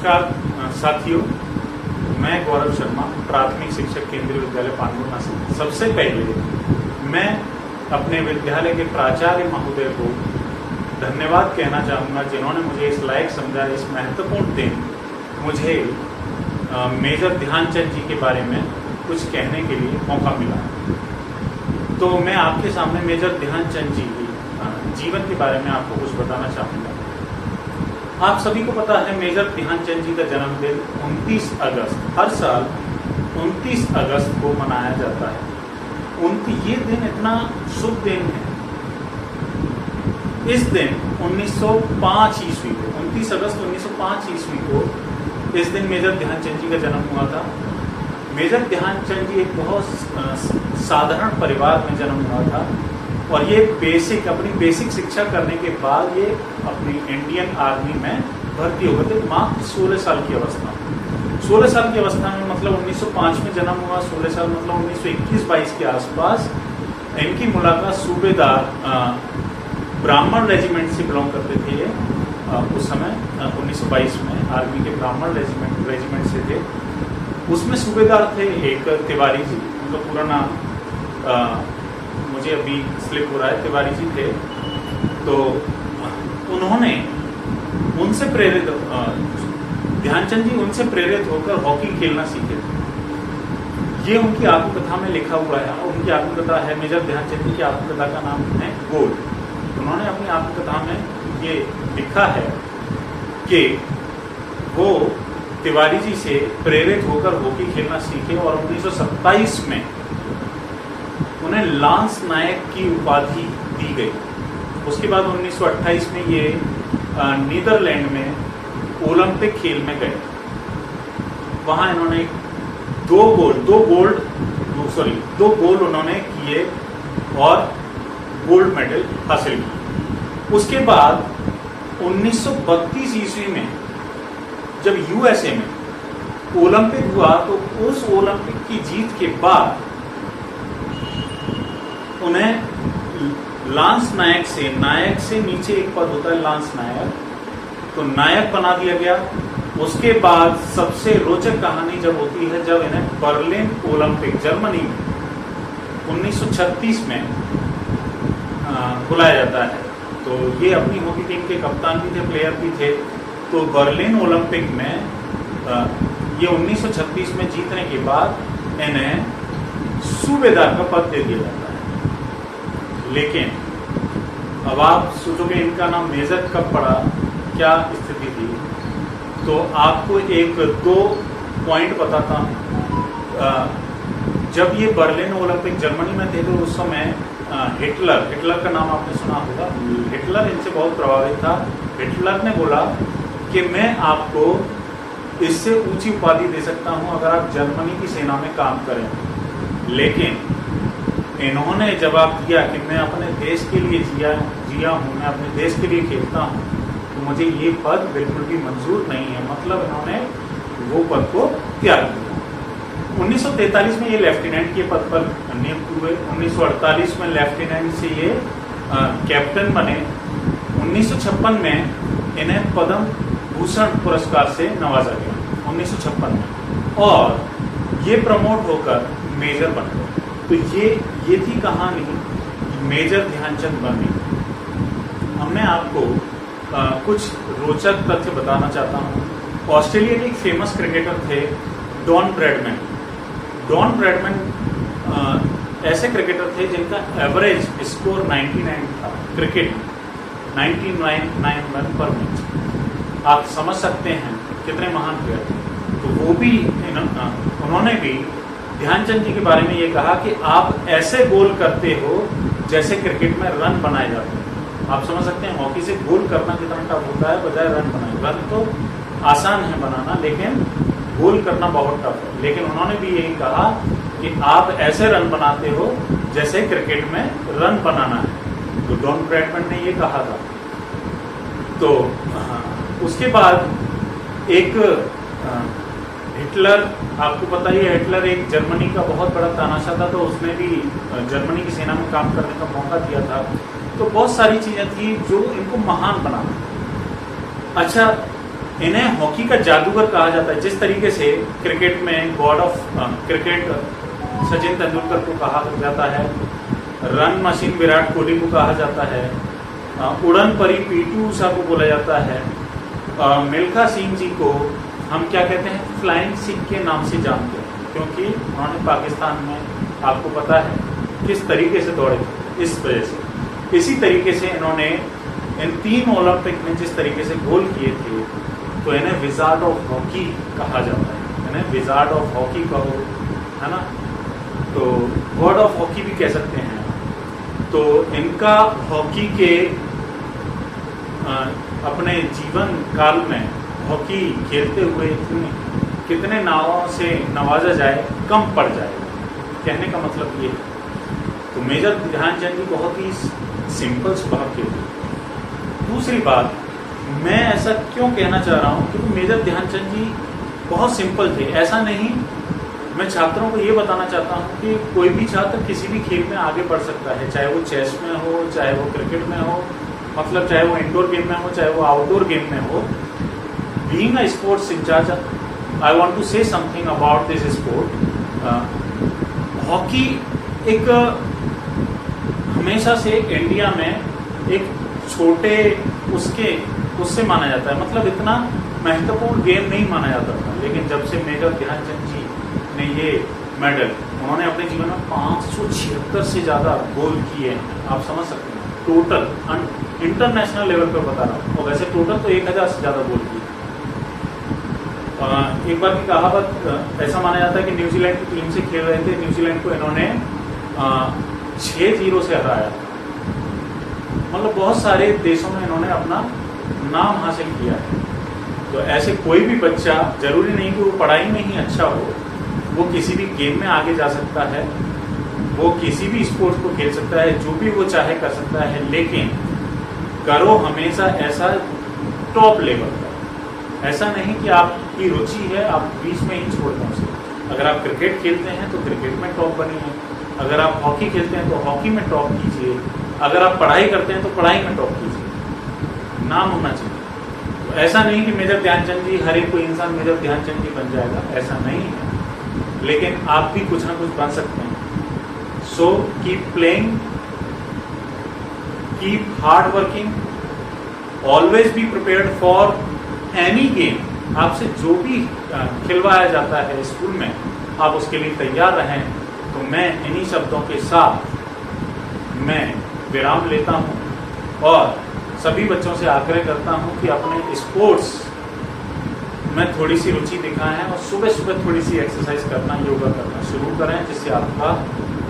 नमस्कार साथियों, मैं गौरव शर्मा, प्राथमिक शिक्षक केंद्रीय विद्यालय पांडुना से। सबसे पहले मैं अपने विद्यालय के प्राचार्य महोदय को धन्यवाद कहना चाहूँगा, जिन्होंने मुझे इस लायक समझा, इस महत्वपूर्ण दिन मुझे मेजर ध्यानचंद जी के बारे में कुछ कहने के लिए मौका मिला। तो मैं आपके सामने मेजर ध्यानचंद जी की जीवन के बारे में आपको कुछ बताना चाहूँगा। आप सभी को पता है, मेजर ध्यानचंद जी का जन्मदिन 29 अगस्त, हर साल 29 अगस्त को मनाया जाता है। ये दिन इतना शुभ दिन है। इस दिन 1905 ईस्वी को, 29 अगस्त 1905 ईस्वी को इस दिन मेजर ध्यानचंद जी का जन्म हुआ था। मेजर ध्यानचंद जी एक बहुत साधारण परिवार में जन्म हुआ था और ये अपनी बेसिक शिक्षा करने के बाद ये अपनी इंडियन आर्मी में भर्ती हो गए थे, मात्र 16 साल की अवस्था में। 16 साल की अवस्था में मतलब 1905 में जन्म हुआ, 16 साल मतलब 1921-22 के आसपास इनकी मुलाकात सूबेदार ब्राह्मण रेजिमेंट से बिलोंग करते थे ये उस समय 1922 में आर्मी के ब्राह्मण रेजिमेंट से थे। उसमें सूबेदार थे एक तिवारी जी, उनका पूरा नाम मुझे अभी स्लिप हो रहा है, तिवारी जी थे। तो उन्होंने उनसे प्रेरित ध्यानचंद जी उनसे प्रेरित होकर हॉकी खेलना सीखे थे। ये उनकी आत्मकथा में लिखा हुआ है। उनकी आत्मकथा है, मेजर ध्यानचंद जी की आत्मकथा का नाम है गोल। उन्होंने अपनी आत्मकथा में ये लिखा है कि वो तिवारी जी से प्रेरित होकर हॉकी खेलना सीखे और 1927 में उन्हें लांस नायक की उपाधि दी गई। उसके बाद 1928 में ये नीदरलैंड में ओलंपिक खेल में गए। वहां इन्होंने दो गोल्ड उन्होंने किए और गोल्ड मेडल हासिल किया। उसके बाद 1932 ईस्वी में जब यूएसए में ओलंपिक हुआ, तो उस ओलंपिक की जीत के बाद उन्हें लांस नायक से नीचे एक पद होता है लांस नायक, तो नायक बना दिया गया। उसके बाद सबसे रोचक कहानी जब होती है, जब इन्हें बर्लिन ओलंपिक जर्मनी में 1936 में बुलाया जाता है। तो ये अपनी हॉकी टीम के कप्तान भी थे, प्लेयर भी थे। तो बर्लिन ओलंपिक में ये 1936 में जीतने के बाद इन्हें सूबेदार का पद दे दिया जाता है। लेकिन अब आप सोचोगे इनका नाम मेजर कब पड़ा, क्या स्थिति थी? तो आपको एक दो पॉइंट बताता हूँ। जब ये बर्लिन ओलंपिक जर्मनी में थे, तो उस समय हिटलर का नाम आपने सुना होगा। हिटलर इनसे बहुत प्रभावित था। हिटलर ने बोला कि मैं आपको इससे ऊंची उपाधि दे सकता हूं अगर आप जर्मनी की सेना में काम करें। लेकिन इन्होंने जवाब दिया कि मैं अपने देश के लिए जिया हूं, मैं अपने देश के लिए खेलता हूं, तो मुझे ये पद बिल्कुल भी मंजूर नहीं है। मतलब इन्होंने वो पद को त्याग दिया। 1943 में ये लेफ्टिनेंट के पद पर नियुक्त हुए। 1948 में लेफ्टिनेंट से ये कैप्टन बने। 1956 में इन्हें पद्म भूषण पुरस्कार से नवाजा गया 1956 में, और ये प्रमोट होकर मेजर बन गए। तो ये थी कहानी मेजर ध्यानचंद बनी। अब मैं आपको कुछ रोचक तथ्य बताना चाहता हूँ। ऑस्ट्रेलिया के एक फेमस क्रिकेटर थे डॉन ब्रैडमैन। डॉन ब्रैडमैन ऐसे क्रिकेटर थे जिनका एवरेज स्कोर 99 था क्रिकेट, 99 रन पर मैच। आप समझ सकते हैं कितने महान प्लेयर थे। तो वो भी उन्होंने भी ध्यानचंद जी के बारे में ये कहा कि आप ऐसे गोल करते हो जैसे क्रिकेट में रन बनाए जाते हैं। आप समझ सकते हैं हॉकी से गोल करना कितना टफ होता है बजाय रन बनाए। रन तो आसान है बनाना, लेकिन गोल करना बहुत टफ है। लेकिन उन्होंने भी यही कहा कि आप ऐसे रन बनाते हो जैसे क्रिकेट में रन बनाना है। तो डॉन ब्रैडमैन ने ये कहा था। तो उसके बाद एक हिटलर, आपको पता ही है हिटलर एक जर्मनी का बहुत बड़ा तानाशाह था। तो उसने भी जर्मनी की सेना में काम करने का मौका दिया था। तो बहुत सारी चीज़ें थी जो इनको महान बना। अच्छा, इन्हें हॉकी का जादूगर कहा जाता है। जिस तरीके से क्रिकेट में God of cricket Sachin Tendulkar को कहा जाता है, रन मशीन विराट कोहली को कहा जाता है, उड़न परी पीटी उषा को बोला जाता है, मिल्खा सिंह जी को हम क्या कहते हैं, फ्लाइंग सिख के नाम से जानते हैं, क्योंकि उन्होंने पाकिस्तान में आपको पता है किस तरीके से दौड़े, इस वजह से। इसी तरीके से इन्होंने इन 3 ओलंपिक में जिस तरीके से गोल किए थे, तो इन्हें विजार्ड ऑफ हॉकी कहा जाता है। इन्हें विजार्ड ऑफ हॉकी कहो, है ना, तो गॉड ऑफ हॉकी भी कह सकते हैं। तो इनका हॉकी के अपने जीवन काल में हॉकी खेलते हुए कितने नावों से नवाजा जाए कम पड़ जाए, कहने का मतलब ये है। तो मेजर ध्यानचंद जी बहुत ही सिंपल स्वभाव के थे। दूसरी बात, मैं ऐसा क्यों कहना चाह रहा हूँ क्योंकि मेजर ध्यानचंद जी बहुत सिंपल थे। ऐसा नहीं, मैं छात्रों को ये बताना चाहता हूँ कि कोई भी छात्र किसी भी खेल में आगे बढ़ सकता है, चाहे वो चेस में हो, चाहे वो क्रिकेट में हो, मतलब चाहे वो इंडोर गेम में हो, चाहे वो आउटडोर गेम में हो। Being a sports in-charge, I want to say something about this sport. Hockey एक हमेशा से इंडिया में एक छोटे उससे माना जाता है, मतलब इतना महत्वपूर्ण गेम नहीं माना जाता था। लेकिन जब से मेजर ध्यानचंद जी ने ये मेडल, उन्होंने अपने जीवन में 576 से ज़्यादा गोल किए हैं, आप समझ सकते हैं, टोटल इंटरनेशनल लेवल पर बता रहा हूँ। और वैसे टोटल तो 1000 से ज़्यादा गोल किए। एक बार की कहावत ऐसा माना जाता है कि न्यूजीलैंड की टीम से खेल रहे थे, न्यूजीलैंड को इन्होंने 6-0 से हराया। मतलब बहुत सारे देशों में इन्होंने अपना नाम हासिल किया है। तो ऐसे कोई भी बच्चा, जरूरी नहीं कि वो पढ़ाई में ही अच्छा हो, वो किसी भी गेम में आगे जा सकता है, वो किसी भी स्पोर्ट्स को खेल सकता है, जो भी वो चाहे कर सकता है। लेकिन करो हमेशा ऐसा टॉप लेवल का, ऐसा नहीं कि आपकी रुचि है आप बीच में ही छोड़ दें उसे। अगर आप क्रिकेट खेलते हैं तो क्रिकेट में टॉप बनिए, अगर आप हॉकी खेलते हैं तो हॉकी में टॉप कीजिए, अगर आप पढ़ाई करते हैं तो पढ़ाई में टॉप कीजिए, नाम होना चाहिए। तो ऐसा नहीं कि मेजर ध्यानचंद जी, हर एक कोई इंसान मेजर ध्यानचंद जी बन जाएगा, ऐसा नहीं है। लेकिन आप भी कुछ ना कुछ बन सकते हैं। So keep playing, keep hard working, always be prepared for any game. आपसे जो भी खिलवाया जाता है स्कूल में, आप उसके लिए तैयार रहें। तो मैं इन्हीं शब्दों के साथ मैं विराम लेता हूं और सभी बच्चों से आग्रह करता हूं कि अपने स्पोर्ट्स में थोड़ी सी रुचि दिखाएं और सुबह सुबह थोड़ी सी एक्सरसाइज करना, योगा करना शुरू करें, जिससे आपका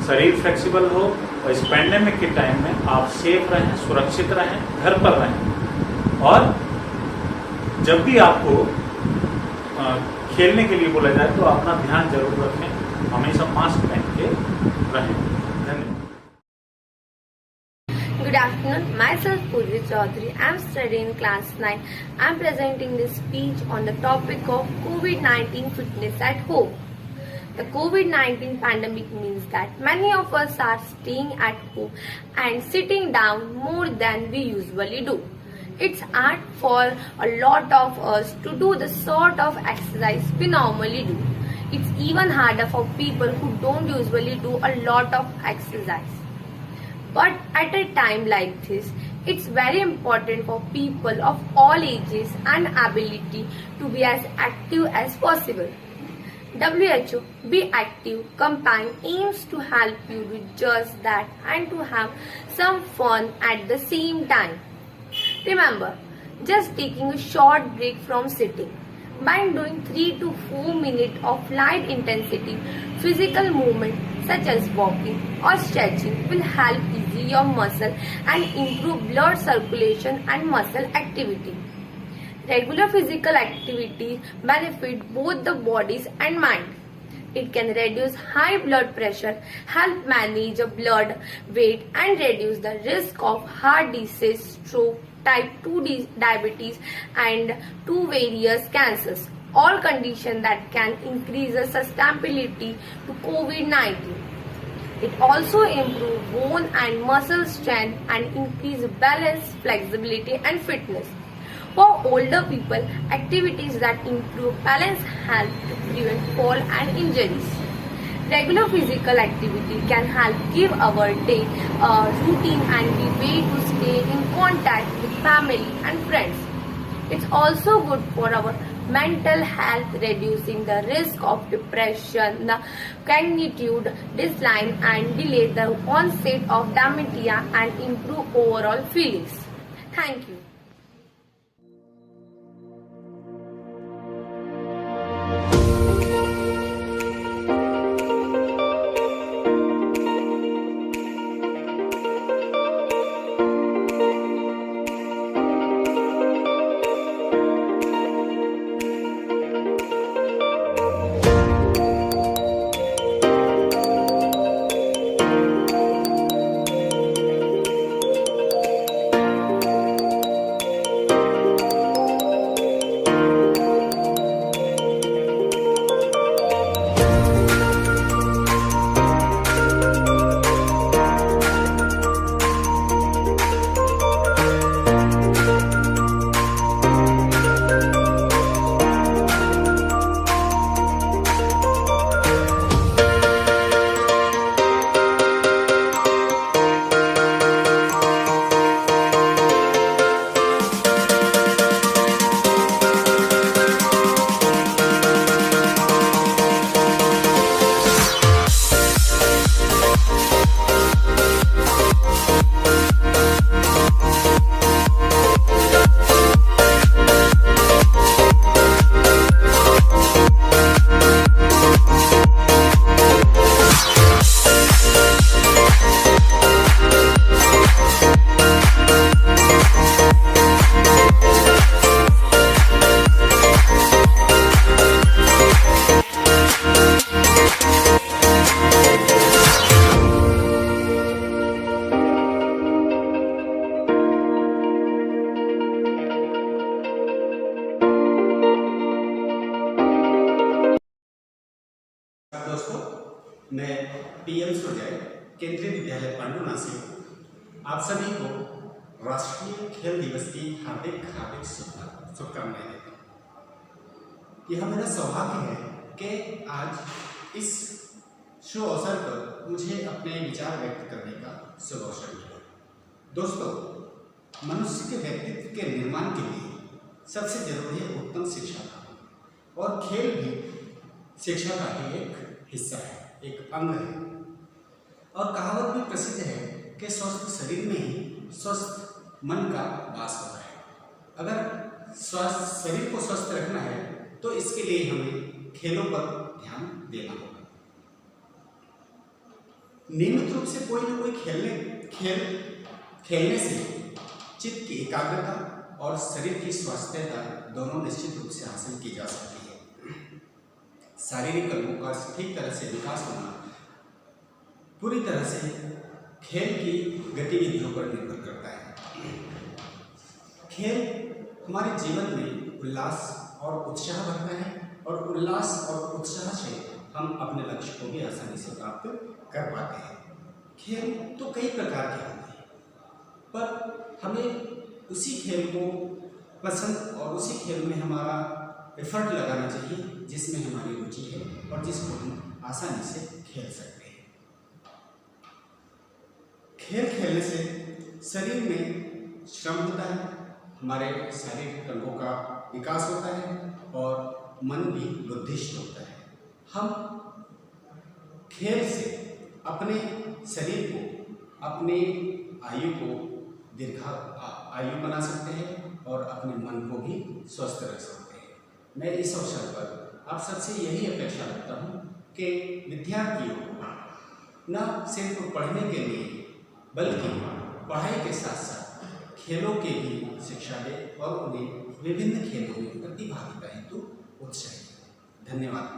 शरीर फ्लेक्सिबल हो और इस पैंडेमिक के टाइम में आप सेफ रहें, सुरक्षित रहें, घर पर रहें। और जब भी आपको खेलने के लिए बोला जाए तो अपना ध्यान जरूर रखें, हमेशा मास्क पहन के रहें। धन्यवाद। Good afternoon, myself Purvi Chaudhary. I am studying class 9. I am presenting this speech on the topic of COVID-19 fitness at home. The COVID-19 pandemic means that many of us are staying at home and sitting down more than we usually do. It's hard for a lot of us to do the sort of exercise we normally do. It's even harder for people who don't usually do a lot of exercise. But at a time like this, it's very important for people of all ages and ability to be as active as possible. WHO Be Active campaign aims to help you do just that and to have some fun at the same time. Remember, just taking a short break from sitting by doing 3 to 4 minutes of light intensity physical movement such as walking or stretching will help ease your muscle and improve blood circulation and muscle activity. Regular physical activity benefit both the bodies and mind. It can reduce high blood pressure, help manage your blood weight and reduce the risk of heart disease, stroke, type 2 diabetes and 2 various cancers, all conditions that can increase the susceptibility to COVID-19. It also improves bone and muscle strength and increase balance, flexibility and fitness. For older people, activities that improve balance help to prevent fall and injuries. Regular physical activity can help give our day a routine and be way to stay in contact with family and friends. It's also good for our mental health, reducing the risk of depression, the cognitive decline, and delay the onset of dementia and improve overall feelings. Thank you. दोस्तों, मैं PM सुरजय केंद्रीय विद्यालय पांडुना से आप सभी को राष्ट्रीय खेल दिवस की हार्दिक शुभकामनाएं देता हूँ। यह मेरा सौभाग्य है कि आज इस शुभ अवसर पर मुझे अपने विचार व्यक्त करने का शुभ अवसर मिला। दोस्तों, मनुष्य के व्यक्तित्व के निर्माण के लिए सबसे जरूरी है उत्तम शिक्षा का, और खेल भी शिक्षा का ही एक हिस्सा है, एक अंग है। और कहावत भी प्रसिद्ध है कि स्वस्थ शरीर में ही स्वस्थ मन का वास होता है। अगर स्वस्थ शरीर को स्वस्थ रखना है तो इसके लिए हमें खेलों पर ध्यान देना होगा। नियमित रूप से कोई ना कोई खेलने से चित्त की एकाग्रता और शरीर की स्वास्थ्यता दोनों निश्चित रूप से हासिल की जा सकती है। शारीरिक कर्मों का ठीक तरह से विकास होना पूरी तरह से खेल की गतिविधियों पर निर्भर करता है। खेल हमारे जीवन में उल्लास और उत्साह भरता है, और उल्लास और उत्साह से हम अपने लक्ष्य को भी आसानी से प्राप्त कर पाते हैं। खेल तो कई प्रकार के होते हैं, पर हमें उसी खेल को पसंद और उसी खेल में हमारा एफर्ट लगाना चाहिए जिसमें हमारी रुचि है और जिसको हम आसानी से खेल सकते हैं। खेल खेलने से शरीर में श्रम होता है, हमारे शारीरिक अंगों का विकास होता है और मन भी बुद्धिष्ट होता है। हम खेल से अपने शरीर को, अपने आयु को आयु बना सकते हैं और अपने मन को भी स्वस्थ रख सकते हैं। मैं इस अवसर पर आप सबसे यही अपेक्षा रखता हूँ कि विद्यार्थियों को न सिर्फ पढ़ने के लिए बल्कि पढ़ाई के साथ साथ खेलों की भी शिक्षा दें और उन्हें विभिन्न खेलों में प्रतिभागिता हेतु उत्साहित करें। धन्यवाद।